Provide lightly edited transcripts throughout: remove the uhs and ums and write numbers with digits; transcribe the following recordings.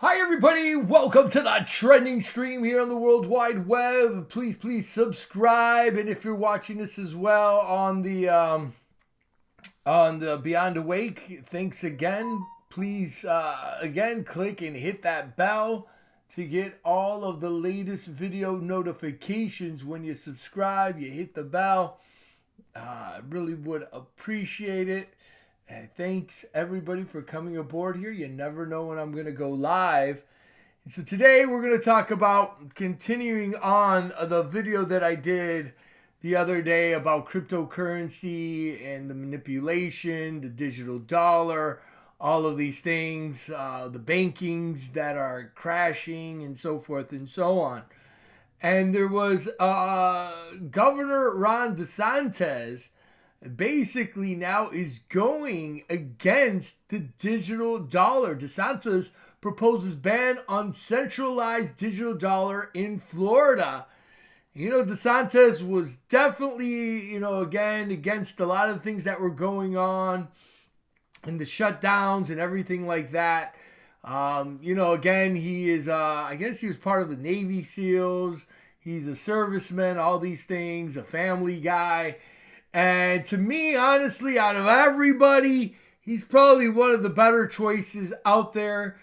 Hi everybody, welcome to the trending stream here on the World Wide Web. Please subscribe, and if you're watching this as well on the Beyond Awake, thanks again. Please again click and hit that bell to get all of the latest video notifications. When you subscribe, you hit the bell. I really would appreciate it. And thanks everybody for coming aboard here. You never know when I'm going to go live. And so today we're going to talk about continuing on the video that I did the other day about cryptocurrency and the manipulation, the digital dollar, all of these things, the bankings that are crashing and so forth and so on. And there was Governor Ron DeSantis basically now is going against the digital dollar. DeSantis proposes ban on centralized digital dollar in Florida. DeSantis was definitely, again, against a lot of the things that were going on and the shutdowns and everything like that. Again, he is, I guess he was part of the Navy SEALs. He's a serviceman, all these things, a family guy. And to me, honestly, out of everybody, he's probably one of the better choices out there.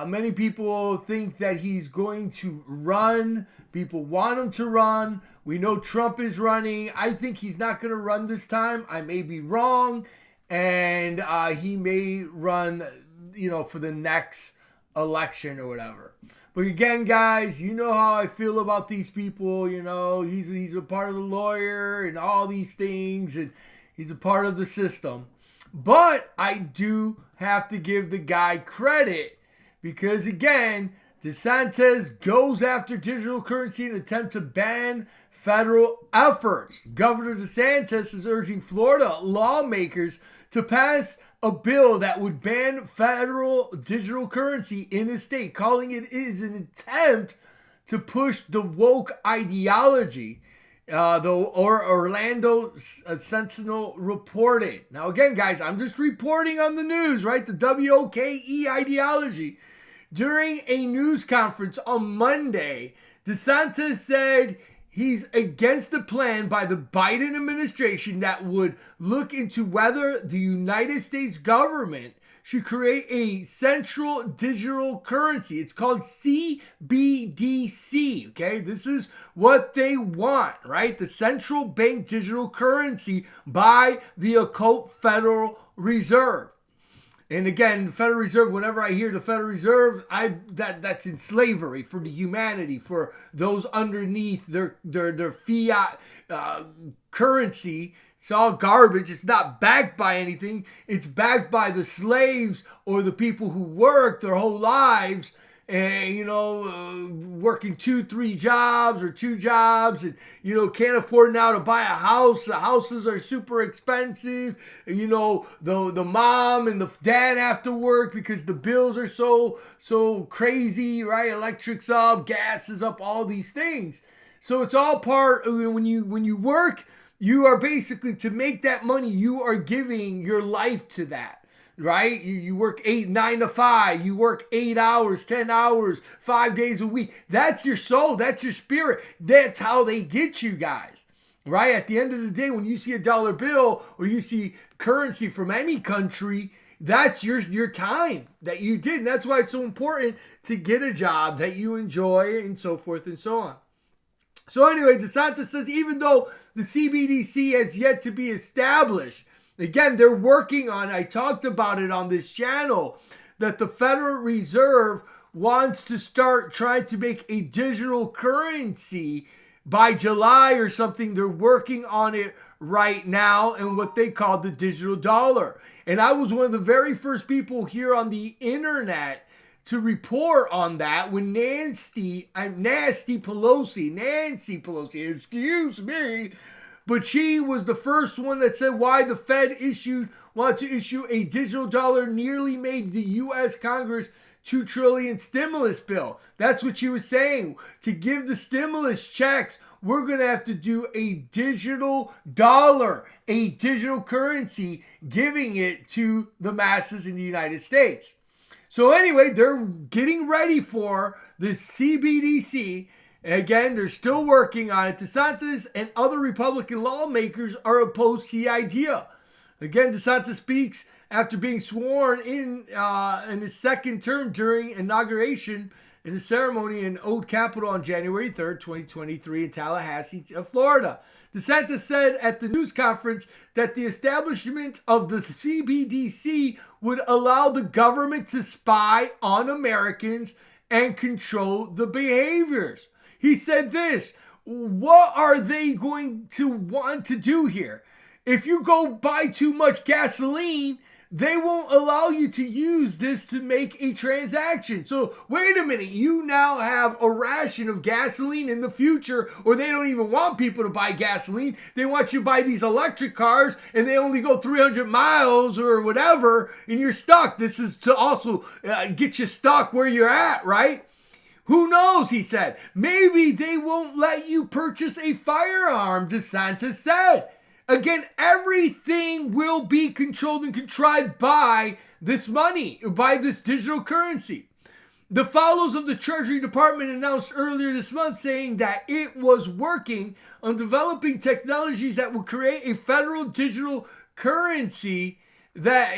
Many people think that he's going to run. People want him to run. We know Trump is running. I think he's not going to run this time. I may be wrong. And he may run, for the next election or whatever. But again, guys, you know how I feel about these people. He's a part of the lawyer and all these things, and he's a part of the system. But I do have to give the guy credit because, again, DeSantis goes after digital currency in an attempt to ban federal efforts. Governor DeSantis is urging Florida lawmakers to pass a bill that would ban federal digital currency in his state, calling it is an attempt to push the woke ideology. The Orlando Sentinel reported. Now, again, guys, I'm just reporting on the news, right? The WOKE ideology. During a news conference on Monday, DeSantis said he's against the plan by the Biden administration that would look into whether the United States government should create a central digital currency. It's called CBDC, okay? This is what they want, right? The central bank digital currency by the occult Federal Reserve. And again, the Federal Reserve, whenever I hear the Federal Reserve, that's in slavery for the humanity, for those underneath their fiat currency. It's all garbage. It's not backed by anything. It's backed by the slaves or the people who work their whole lives and, working 2-3 jobs or 2 jobs and, can't afford now to buy a house. The houses are super expensive. And, the mom and the dad have to work because the bills are so crazy, right? Electric's up, gas is up, all these things. So it's all part of when you work, you are basically, to make that money, you are giving your life to that. Right? You work 9 to 5. You work 8 hours, 10 hours, 5 days a week. That's your soul. That's your spirit. That's how they get you guys. Right? At the end of the day, when you see a dollar bill or you see currency from any country, that's your time that you did. And that's why it's so important to get a job that you enjoy and so forth and so on. So anyway, DeSantis says even though the CBDC has yet to be established, again, they're working on, I talked about it on this channel, that the Federal Reserve wants to start trying to make a digital currency by July or something. They're working on it right now and what they call the digital dollar. And I was one of the very first people here on the internet to report on that when Nancy Pelosi, excuse me, but she was the first one that said why the Fed wanted to issue a digital dollar nearly made the U.S. Congress $2 trillion stimulus bill. That's what she was saying. To give the stimulus checks, we're going to have to do a digital dollar, a digital currency, giving it to the masses in the United States. So anyway, they're getting ready for the CBDC. Again, they're still working on it. DeSantis and other Republican lawmakers are opposed to the idea. Again, DeSantis speaks after being sworn in his second term during inauguration in a ceremony in Old Capitol on January 3rd, 2023 in Tallahassee, Florida. DeSantis said at the news conference that the establishment of the CBDC would allow the government to spy on Americans and control the behaviors. He said this, what are they going to want to do here? If you go buy too much gasoline, they won't allow you to use this to make a transaction. So wait a minute, you now have a ration of gasoline in the future, or they don't even want people to buy gasoline. They want you to buy these electric cars and they only go 300 miles or whatever and you're stuck. This is to also get you stuck where you're at, right? Who knows, he said. Maybe they won't let you purchase a firearm, DeSantis said. Again, everything will be controlled and contrived by this money, by this digital currency. The fellows of the Treasury Department announced earlier this month saying that it was working on developing technologies that will create a federal digital currency that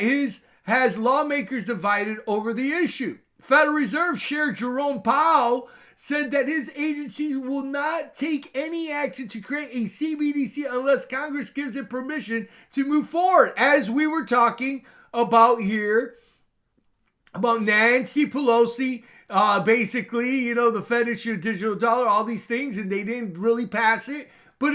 has lawmakers divided over the issue. Federal Reserve Chair Jerome Powell said that his agency will not take any action to create a CBDC unless Congress gives it permission to move forward. As we were talking about here, about Nancy Pelosi, basically, the Fed issued a digital dollar, all these things, and they didn't really pass it. But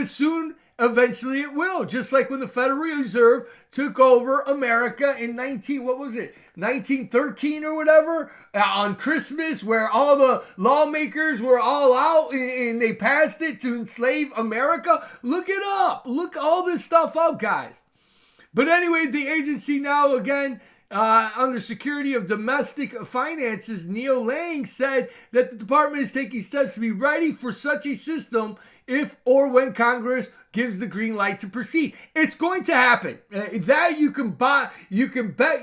eventually it will. Just like when the Federal Reserve took over America in 1913 or whatever, on Christmas, where all the lawmakers were all out and they passed it to enslave America. Look it up. Look all this stuff up, guys. But anyway, the agency now, again, under Security of Domestic Finances, Neil Lang said that the department is taking steps to be ready for such a system if or when Congress gives the green light to proceed. It's going to happen. That you can bet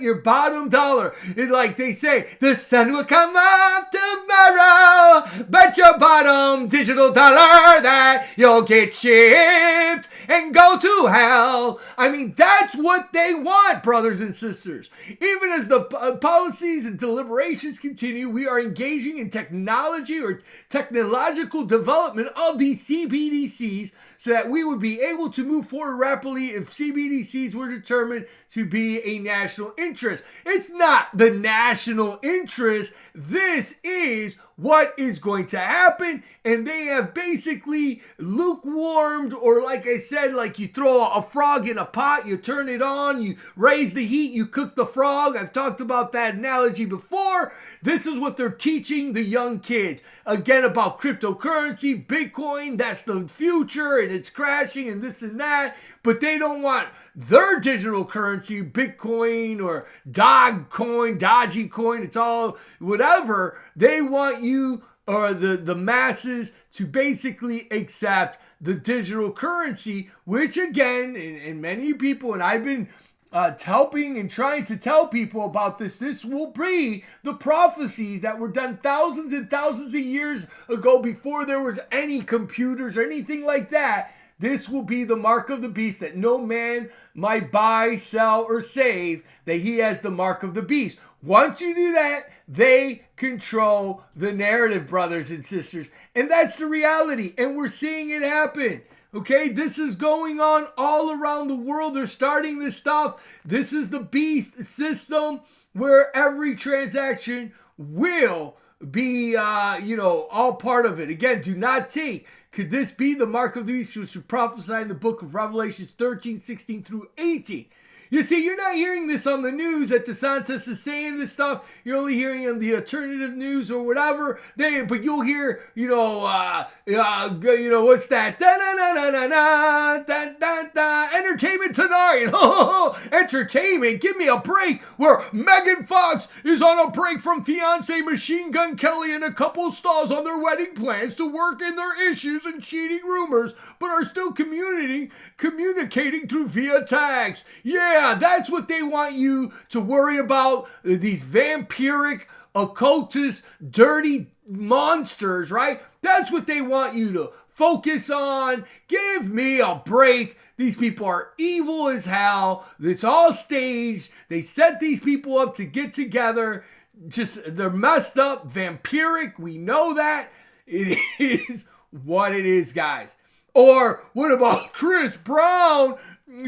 your bottom dollar. It's like they say, the sun will come up tomorrow. Bet your bottom digital dollar that you'll get shipped and go to hell. I mean, that's what they want, brothers and sisters. Even as the policies and deliberations continue, we are engaging in technology or technological development of these CBDCs so that we would be able to move forward rapidly if CBDCs were determined to be a national interest. It's not the national interest. This is what is going to happen, and they have basically lukewarmed, or like I said, like you throw a frog in a pot, you turn it on, you raise the heat, you cook the frog. I've talked about that analogy before. This is what they're teaching the young kids. Again, about cryptocurrency, Bitcoin, that's the future, and it's crashing, and this and that. But they don't want their digital currency, Bitcoin or Dogecoin, it's all whatever. They want you or the masses to basically accept the digital currency, which again, and many people, and I've been helping and trying to tell people about this will be the prophecies that were done thousands and thousands of years ago before there was any computers or anything like that. This will be the mark of the beast, that no man might buy, sell, or save, that he has the mark of the beast. Once you do that, they control the narrative, brothers and sisters. And that's the reality. And we're seeing it happen. Okay, this is going on all around the world. They're starting this stuff. This is the beast system where every transaction will be, all part of it. Again, do not take. Could this be the mark of the beast which was prophesied in the book of Revelation 13, 16 through 18? You see, you're not hearing this on the news that DeSantis is saying this stuff. You're only hearing it on the alternative news or whatever. But you'll hear, what's that? Entertainment tonight. Entertainment. Give me a break. Where Megan Fox is on a break from fiance Machine Gun Kelly, and a couple stalls on their wedding plans to work in their issues and cheating rumors, but are still communicating through via text. Yeah. Yeah, that's what they want you to worry about. These vampiric, occultist, dirty monsters, right? That's what they want you to focus on. Give me a break. These people are evil as hell. It's all staged. They set these people up to get together. They're messed up, vampiric. We know that. It is what it is, guys. Or what about Chris Brown?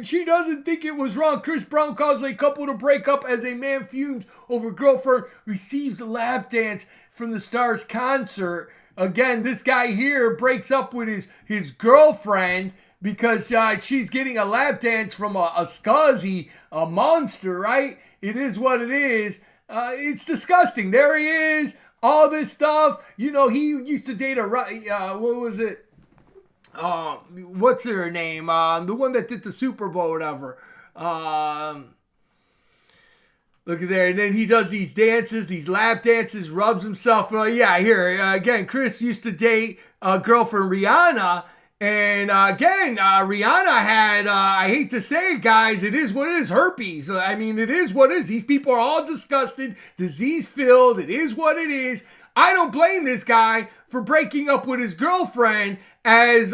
She doesn't think it was wrong. Chris Brown caused a couple to break up as a man fumes over girlfriend receives a lap dance from the Stars concert. Again, this guy here breaks up with his girlfriend because she's getting a lap dance from a scuzzy, a monster, right? It is what it is. It's disgusting. There he is. All this stuff. You know, he used to date what was it? What's her name? The one that did the Super Bowl or whatever. Look at there. And then he does these dances, these lap dances, rubs himself. Here. Again, Chris used to date girlfriend Rihanna. And again, Rihanna had, I hate to say it, guys, it is what it is, herpes. I mean, it is what it is. These people are all disgusted, disease-filled. It is what it is. I don't blame this guy for breaking up with his girlfriend as,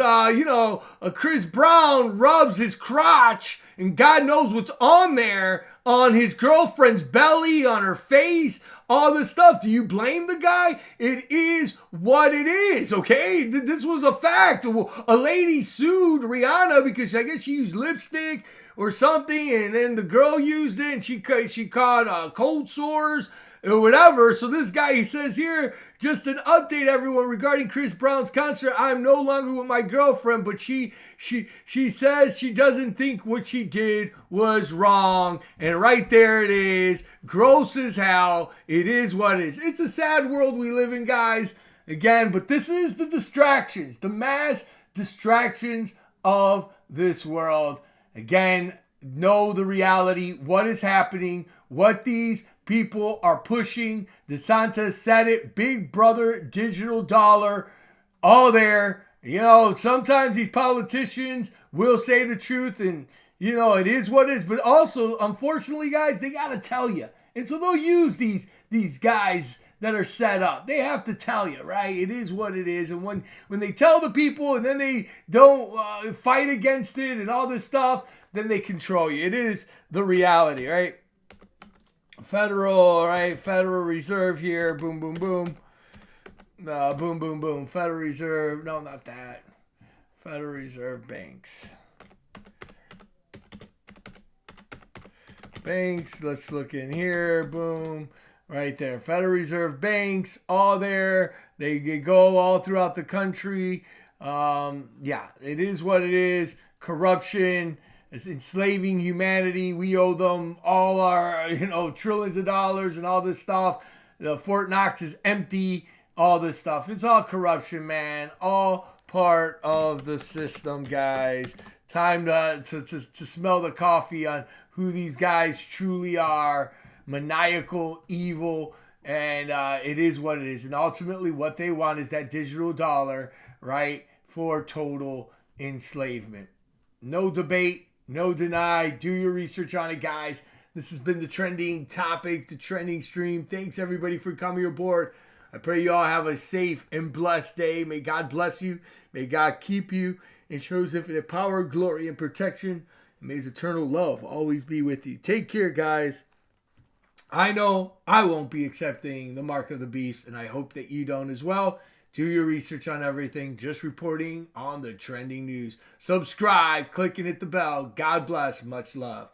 Chris Brown rubs his crotch and God knows what's on there, on his girlfriend's belly, on her face, all this stuff. Do you blame the guy? It is what it is, okay? This was a fact. A lady sued Rihanna because I guess she used lipstick or something, and then the girl used it, and she caught cold sores or whatever. So this guy, he says here, just an update, everyone, regarding Chris Brown's concert. I'm no longer with my girlfriend, but she says she doesn't think what she did was wrong. And right there it is. Gross as hell. It is what it is. It's a sad world we live in, guys. Again, but this is the distractions, the mass distractions of this world. Again, know the reality, what is happening, what these people are pushing. DeSantis said it, big brother, digital dollar, all there. You know, sometimes these politicians will say the truth and, you know, it is what it is. But also, unfortunately, guys, they got to tell you. And so they'll use these guys that are set up. They have to tell you, right? It is what it is. And when they tell the people and then they don't fight against it and all this stuff, then they control you. It is the reality, right? Federal Reserve here. Boom, boom, boom. Boom, boom, boom. Federal Reserve. No, not that. Federal Reserve banks. Banks. Let's look in here. Boom. Right there. Federal Reserve banks. All there. They go all throughout the country. It is what it is. Corruption. It's enslaving humanity. We owe them all our, trillions of dollars and all this stuff. The Fort Knox is empty. All this stuff. It's all corruption, man. All part of the system, guys. Time to smell the coffee on who these guys truly are. Maniacal, evil, and it is what it is. And ultimately what they want is that digital dollar, right, for total enslavement. No debate. No deny. Do your research on it, guys. This has been the trending topic, the trending stream. Thanks, everybody, for coming aboard. I pray you all have a safe and blessed day. May God bless you. May God keep you and show His infinite power, glory, and protection. And may His eternal love always be with you. Take care, guys. I know I won't be accepting the mark of the beast, and I hope that you don't as well. Do your research on everything. Just reporting on the trending news. Subscribe, click and hit the bell. God bless. Much love.